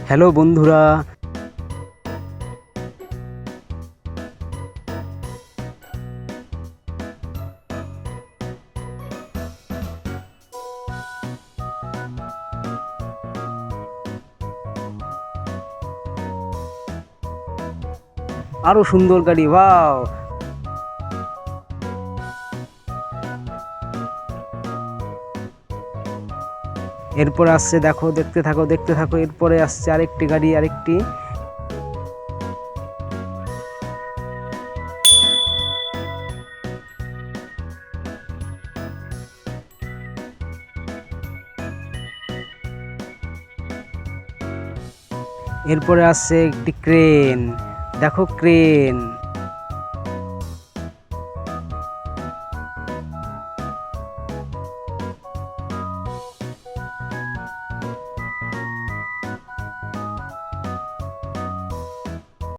Hello বন্ধুরা, আরো সুন্দর গাড়ি, ওয়াও। এরপরে আসছে, দেখো, দেখতে থাকো। এরপরে আসছে আরেকটি গাড়ি, এরপরে আসছে একটি ক্রেন, দেখো ক্রেন।